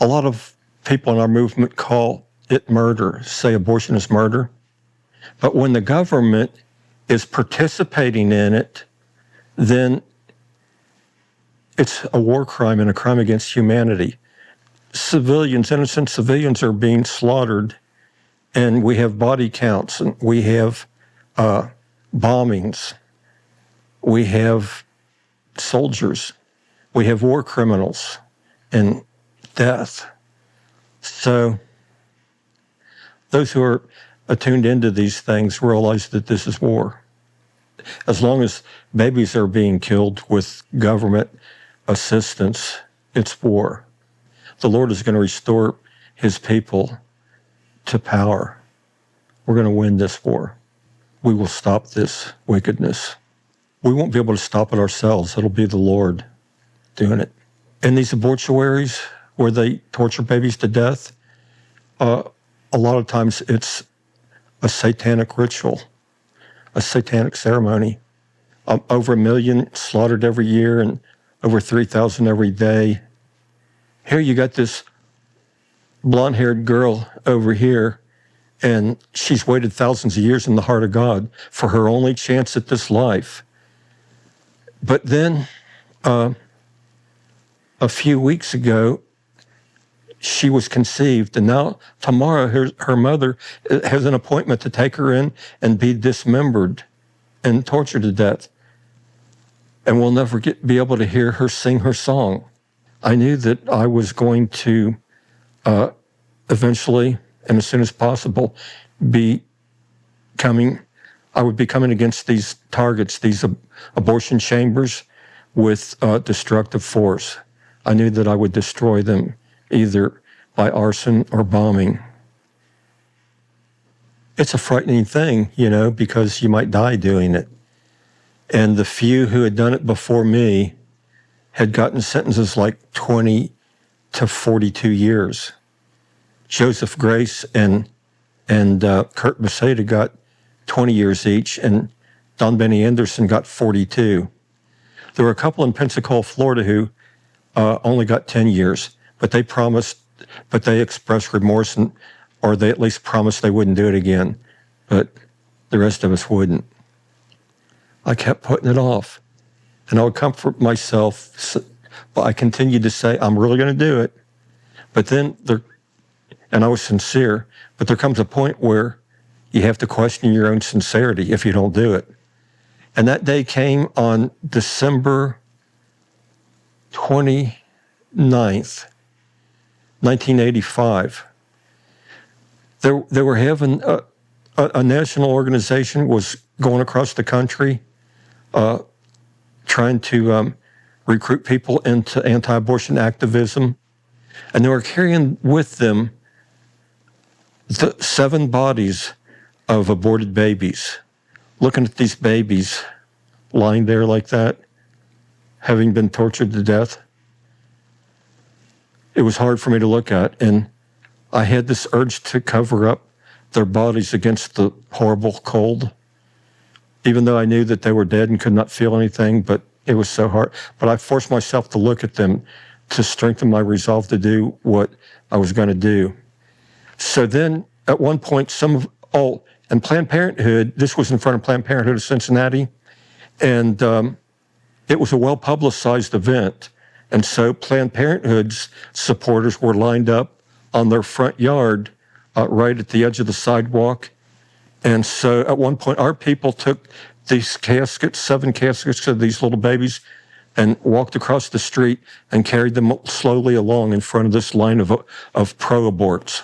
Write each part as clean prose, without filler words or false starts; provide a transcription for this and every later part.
A lot of people in our movement call it murder, say abortion is murder. But when the government is participating in it, then it's a war crime and a crime against humanity. Civilians, innocent civilians, are being slaughtered, and we have body counts, and we have bombings, we have soldiers, we have war criminals, and death. So those who are attuned into these things realize that this is war. As long as babies are being killed with government assistance, it's war. The Lord is going to restore his people to power. We're going to win this war. We will stop this wickedness. We won't be able to stop it ourselves. It'll be the Lord doing it. In these abortuaries where they torture babies to death, a lot of times it's a satanic ritual, a satanic ceremony. Over 1 million slaughtered every year and over 3,000 every day. Here you got this blonde-haired girl over here, and she's waited thousands of years in the heart of God for her only chance at this life. But then a few weeks ago, she was conceived, and now tomorrow her mother has an appointment to take her in and be dismembered and tortured to death. And we'll never be able to hear her sing her song. I knew that I was going to eventually, and as soon as possible, I would be coming against these targets, these abortion chambers, with destructive force. I knew that I would destroy them either by arson or bombing. It's a frightening thing, because you might die doing it. And the few who had done it before me had gotten sentences like 20 to 42 years. Joseph Grace and Kurt Beseda got 20 years each, and Don Benny Anderson got 42. There were a couple in Pensacola, Florida, who only got 10 years, but they expressed remorse, or they at least promised they wouldn't do it again. But the rest of us wouldn't. I kept putting it off, and I would comfort myself, but I continued to say, I'm really going to do it. But then and I was sincere, but there comes a point where you have to question your own sincerity if you don't do it. And that day came on December 29th, 1985. They were having a national organization was going across the country trying to recruit people into anti-abortion activism. And they were carrying with them the 7 bodies of aborted babies. Looking at these babies lying there like that, having been tortured to death, it was hard for me to look at. And I had this urge to cover up their bodies against the horrible cold, even though I knew that they were dead and could not feel anything, but it was so hard. But I forced myself to look at them to strengthen my resolve to do what I was going to do. So then at one point, and Planned Parenthood, this was in front of Planned Parenthood of Cincinnati, and it was a well-publicized event. And so Planned Parenthood's supporters were lined up on their front yard right at the edge of the sidewalk. And so at one point, our people took these caskets, 7 caskets of these little babies, and walked across the street and carried them slowly along in front of this line of pro-aborts.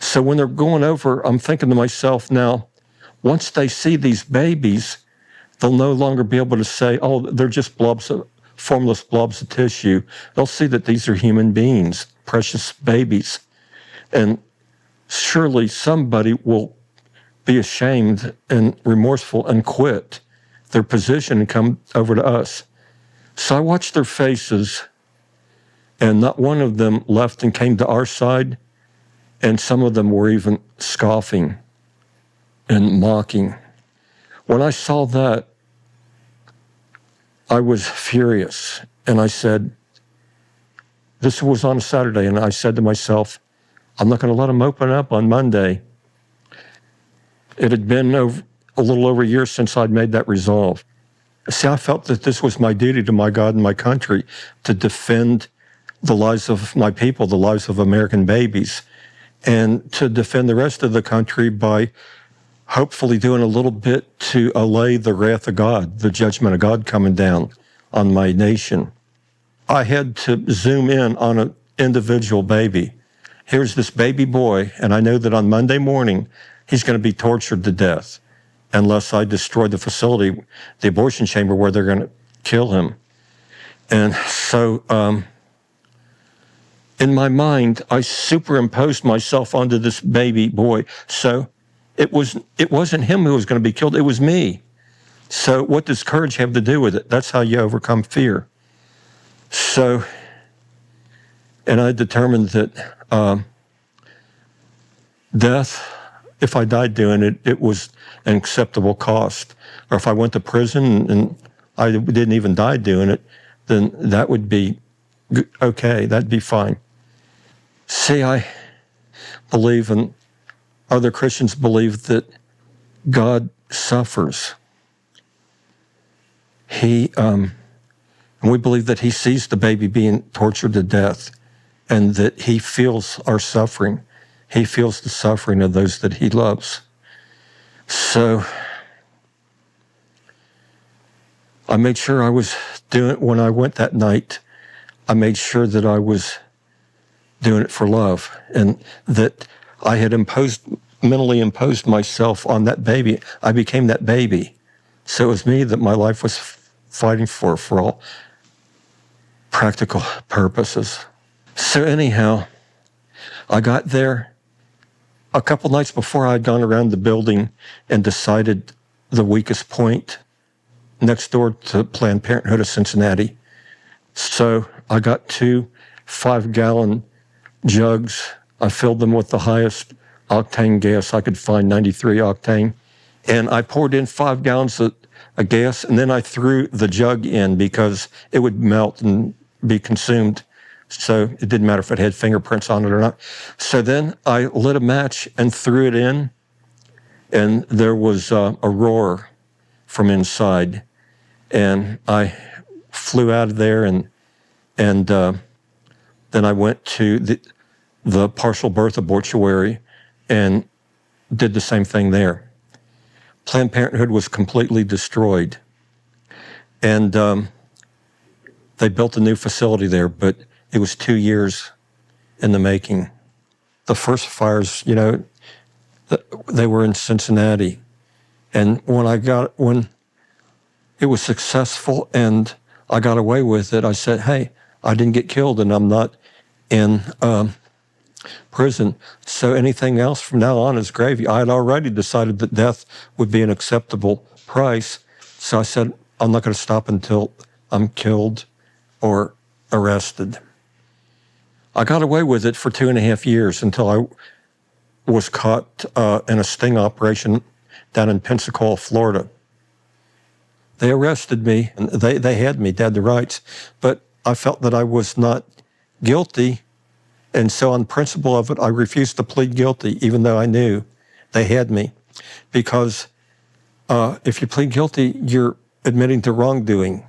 So when they're going over, I'm thinking to myself now, once they see these babies, they'll no longer be able to say, oh, they're just formless blobs of tissue. They'll see that these are human beings, precious babies. And surely somebody will be ashamed and remorseful and quit their position and come over to us. So I watched their faces, and not one of them left and came to our side, and some of them were even scoffing and mocking. When I saw that, I was furious, and I said, This was on a Saturday, and I said to myself, I'm not going to let them open up on Monday. It had been a little over a year since I'd made that resolve. See, I felt that this was my duty to my God and my country to defend the lives of my people, the lives of American babies, and to defend the rest of the country by hopefully doing a little bit to allay the wrath of God, the judgment of God coming down on my nation. I had to zoom in on an individual baby. Here's this baby boy, and I know that on Monday morning, he's going to be tortured to death unless I destroy the facility, the abortion chamber where they're going to kill him. And so in my mind, I superimposed myself onto this baby boy. So it wasn't him who was going to be killed, it was me. So what does courage have to do with it? That's how you overcome fear. So, and I determined that death, if I died doing it, it was an acceptable cost. Or if I went to prison and I didn't even die doing it, then that would be okay, that'd be fine. See, I believe, and other Christians believe, that God suffers. And we believe that he sees the baby being tortured to death and that he feels our suffering. He feels the suffering of those that he loves. So I made sure I was doing it when I went that night. I made sure that I was doing it for love and that I had mentally imposed myself on that baby. I became that baby. So it was me that my life was fighting for all practical purposes. So anyhow, I got there a couple nights before I'd gone around the building and decided the weakest point next door to Planned Parenthood of Cincinnati. So I got 2 5-gallon jugs. I filled them with the highest octane gas I could find, 93 octane. And I poured in 5 gallons of gas, and then I threw the jug in because it would melt and be consumed. So it didn't matter if it had fingerprints on it or not. So then I lit a match and threw it in, and there was a roar from inside. And I flew out of there, and then I went to the partial birth abortuary and did the same thing there. Planned Parenthood was completely destroyed. And they built a new facility there, but it was 2 years in the making. The first fires, they were in Cincinnati. And when it was successful and I got away with it, I said, hey, I didn't get killed and I'm not in prison. So anything else from now on is gravy. I had already decided that death would be an acceptable price. So I said, I'm not going to stop until I'm killed or arrested. I got away with it for 2.5 years until I was caught in a sting operation down in Pensacola, Florida. They arrested me, and they had me dead to rights, but I felt that I was not guilty, and so on principle of it, I refused to plead guilty, even though I knew they had me, because if you plead guilty, you're admitting to wrongdoing,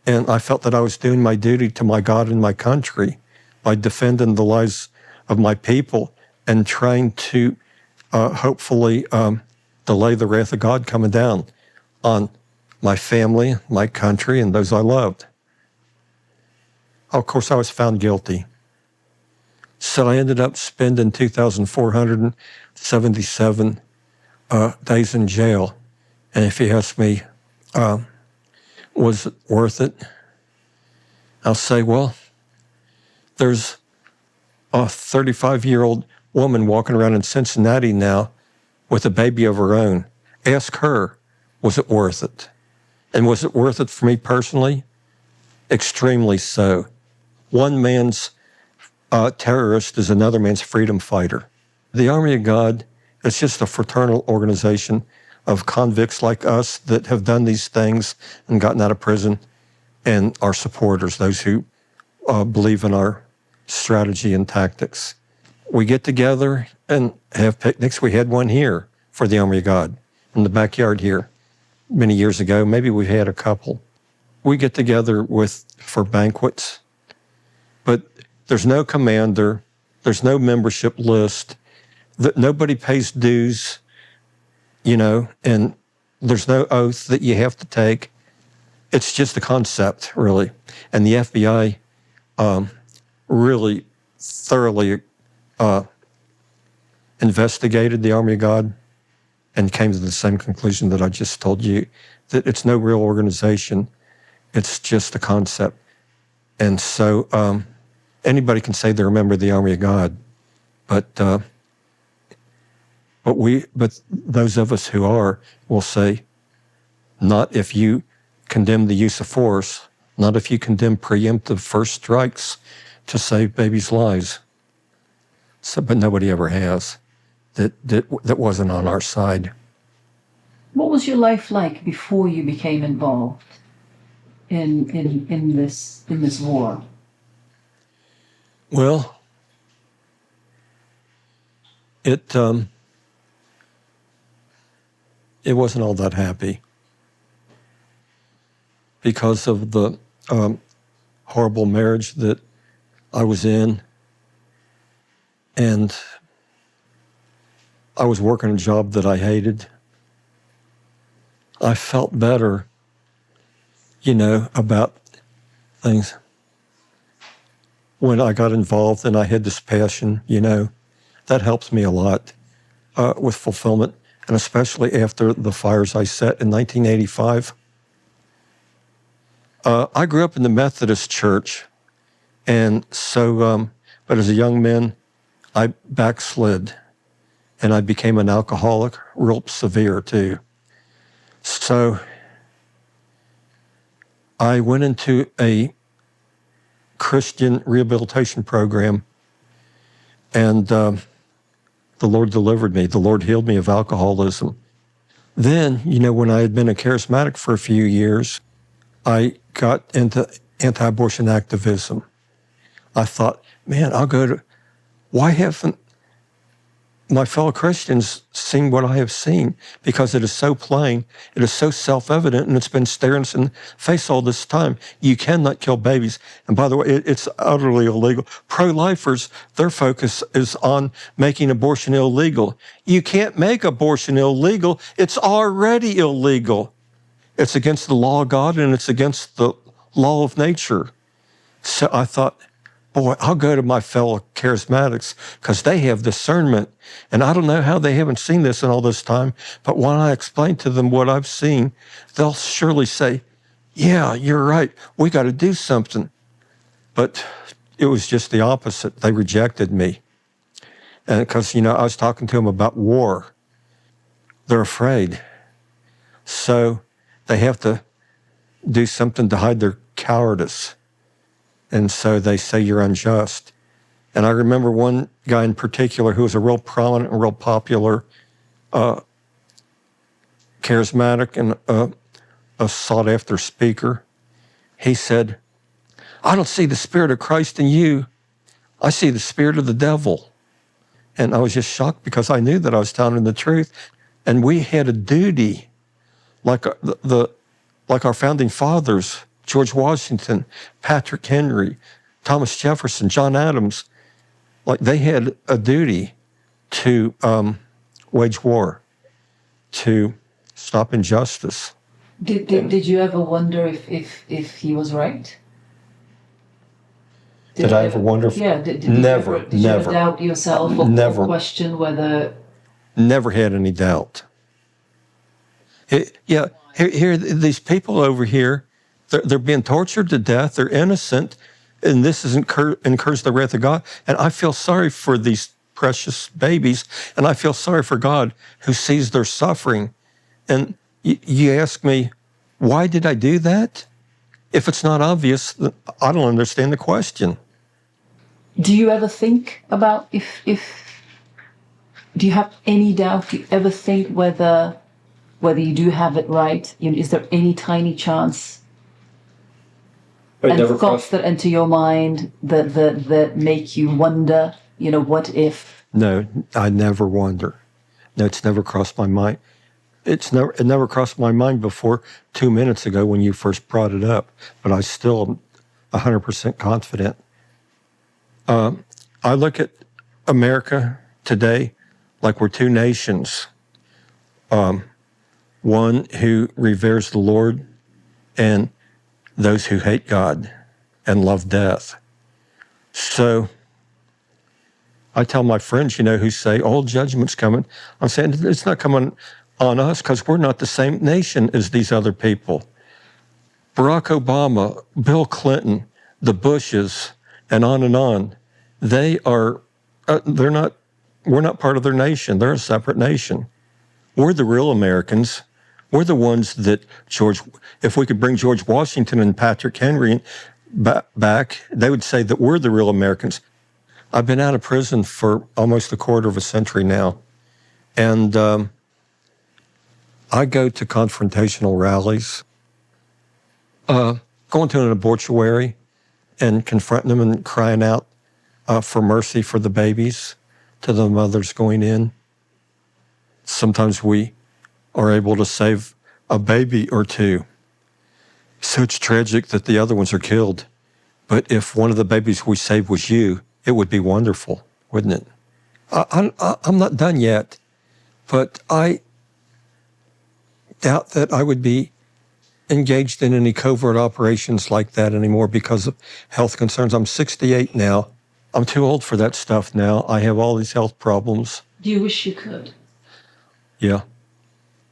and I felt that I was doing my duty to my God and my country by defending the lives of my people and trying to hopefully delay the wrath of God coming down on my family, my country, and those I loved. Of course, I was found guilty. So I ended up spending 2,477 days in jail. And if you ask me, was it worth it? I'll say, well, there's a 35-year-old woman walking around in Cincinnati now with a baby of her own. Ask her, was it worth it? And was it worth it for me personally? Extremely so. One man's terrorist is another man's freedom fighter. The Army of God is just a fraternal organization of convicts like us that have done these things and gotten out of prison, and our supporters, those who believe in our strategy and tactics. We get together and have picnics. We had one here for the Army of God in the backyard here many years ago. Maybe we've had a couple. We get together for banquets, but there's no commander. There's no membership list. Nobody pays dues, and there's no oath that you have to take. It's just a concept, really. And the FBI really thoroughly investigated the Army of God and came to the same conclusion that I just told you, that it's no real organization. It's just a concept. And so anybody can say they're a member of the Army of God, but those of us who are will say, not if you condemn the use of force, not if you condemn preemptive first strikes to save babies' lives. So, but nobody ever has. That wasn't on our side. What was your life like before you became involved in this war? Well, it wasn't all that happy because of the horrible marriage that I was in, and I was working a job that I hated. I felt better, about things when I got involved, and I had this passion, that helps me a lot with fulfillment, and especially after the fires I set in 1985. I grew up in the Methodist church, and so, but as a young man, I backslid, and I became an alcoholic, real severe too. So I went into a Christian rehabilitation program, and the Lord delivered me. The Lord healed me of alcoholism. Then, when I had been a charismatic for a few years, I got into anti-abortion activism. I thought, man, why haven't my fellow Christians seen what I have seen? Because it is so plain, it is so self-evident, and it's been staring us in the face all this time. You cannot kill babies. And by the way, it's utterly illegal. Pro-lifers, their focus is on making abortion illegal. You can't make abortion illegal. It's already illegal. It's against the law of God, and it's against the law of nature. So I thought, boy, I'll go to my fellow charismatics because they have discernment. And I don't know how they haven't seen this in all this time, but when I explain to them what I've seen, they'll surely say, yeah, you're right. We got to do something. But it was just the opposite. They rejected me. And because, I was talking to them about war. They're afraid. So they have to do something to hide their cowardice. And so they say you're unjust. And I remember one guy in particular who was a real prominent and real popular charismatic and a sought-after speaker. He said, I don't see the Spirit of Christ in you. I see the spirit of the devil. And I was just shocked because I knew that I was telling him the truth. And we had a duty, like our founding fathers, George Washington, Patrick Henry, Thomas Jefferson, John Adams, like they had a duty to wage war, to stop injustice. Did you ever wonder if he was right? Did I ever wonder? Yeah. Did never. you ever doubt yourself or never question whether? Never had any doubt. Here, these people over here, they're being tortured to death. They're innocent, and this incurs the wrath of God. And I feel sorry for these precious babies, and I feel sorry for God who sees their suffering. And you ask me, why did I do that? If it's not obvious, I don't understand the question. Do you ever think about if do you have any doubt? Do you ever think whether you do have it right? Is there any tiny chance And thoughts that enter your mind that make you wonder, what if? No, I never wonder. No, it's never crossed my mind. It never crossed my mind before 2 minutes ago when you first brought it up, but I still am 100% confident. I look at America today like we're two nations. One who reveres the Lord and those who hate God and love death. So I tell my friends, who say, oh, judgment's coming. I'm saying it's not coming on us because we're not the same nation as these other people. Barack Obama, Bill Clinton, the Bushes, and on, they are, we're not part of their nation. They're a separate nation. We're the real Americans. We're the ones that if we could bring George Washington and Patrick Henry back, they would say that we're the real Americans. I've been out of prison for almost a quarter of a century now. And I go to confrontational rallies, going to an abortuary and confronting them and crying out for mercy for the babies to the mothers going in. Sometimes we are able to save a baby or two. So it's tragic that the other ones are killed. But if one of the babies we saved was you, it would be wonderful, wouldn't it? I'm not done yet, but I doubt that I would be engaged in any covert operations like that anymore because of health concerns. I'm 68 now. I'm too old for that stuff now. I have all these health problems. Do you wish you could? Yeah.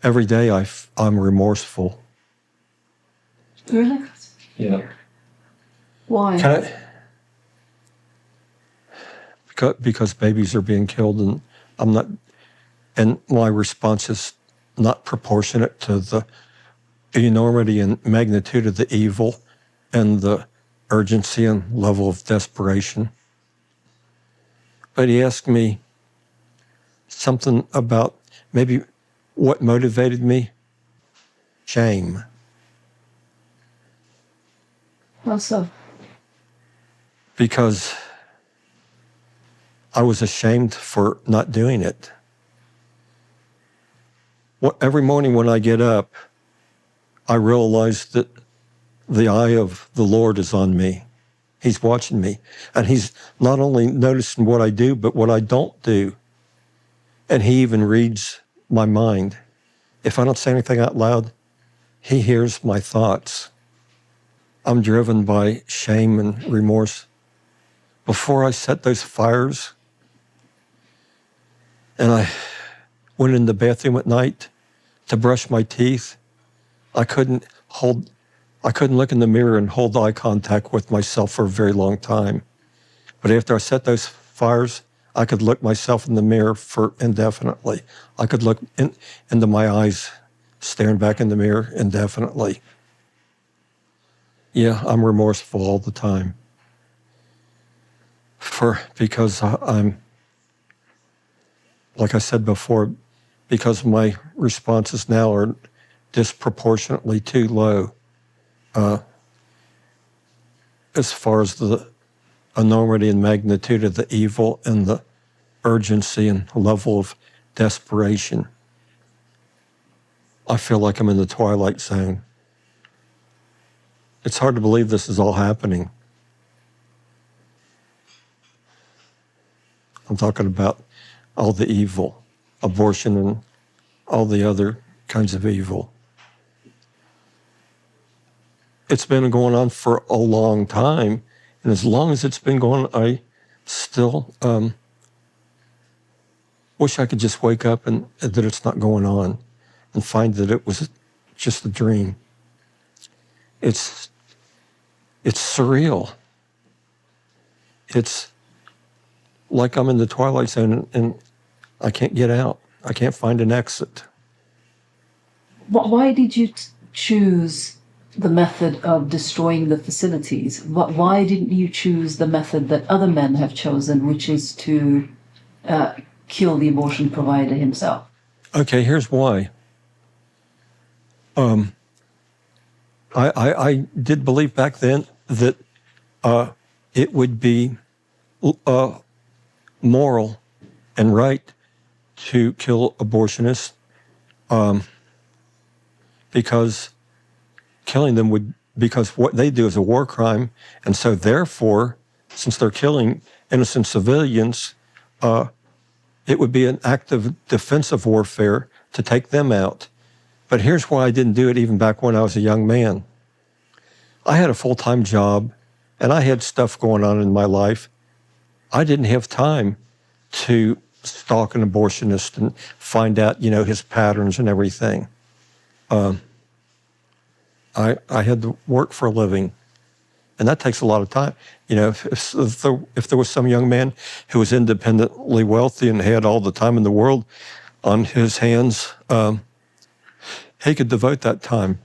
Every day I'm remorseful. Really? Yeah. Why? Because babies are being killed and my response is not proportionate to the enormity and magnitude of the evil and the urgency and level of desperation. But he asked me something about maybe what motivated me. Shame. How so? Because I was ashamed for not doing it. Every morning when I get up, I realize that the eye of the Lord is on me. He's watching me. And he's not only noticing what I do, but what I don't do. And he even reads my mind. If I don't say anything out loud, he hears my thoughts. I'm driven by shame and remorse. Before I set those fires, and I went in the bathroom at night to brush my teeth, I couldn't look in the mirror and hold eye contact with myself for a very long time. But after I set those fires, I could look myself in the mirror for indefinitely. I could look into my eyes, staring back in the mirror indefinitely. Yeah, I'm remorseful all the time. Because I'm, like I said before, because my responses now are disproportionately too low as far as the enormity and magnitude of the evil and the urgency and level of desperation. I feel like I'm in the twilight zone. It's hard to believe this is all happening. I'm talking about all the evil, abortion and all the other kinds of evil. It's been going on for a long time, and as long as it's been going on, I still wish I could just wake up and that it's not going on and find that it was just a dream. It's surreal. It's like I'm in the twilight zone and I can't get out. I can't find an exit. Why did you choose the method of destroying the facilities? Why didn't you choose the method that other men have chosen, which is to kill the abortion provider himself? Okay, here's why. I did believe back then that it would be moral and right to kill abortionists because killing them because what they do is a war crime, and so therefore, since they're killing innocent civilians, it would be an act of defensive warfare to take them out. But here's why I didn't do it even back when I was a young man. I had a full-time job, and I had stuff going on in my life. I didn't have time to stalk an abortionist and find out, his patterns and everything. I had to work for a living, and that takes a lot of time. If there was some young man who was independently wealthy and had all the time in the world on his hands, he could devote that time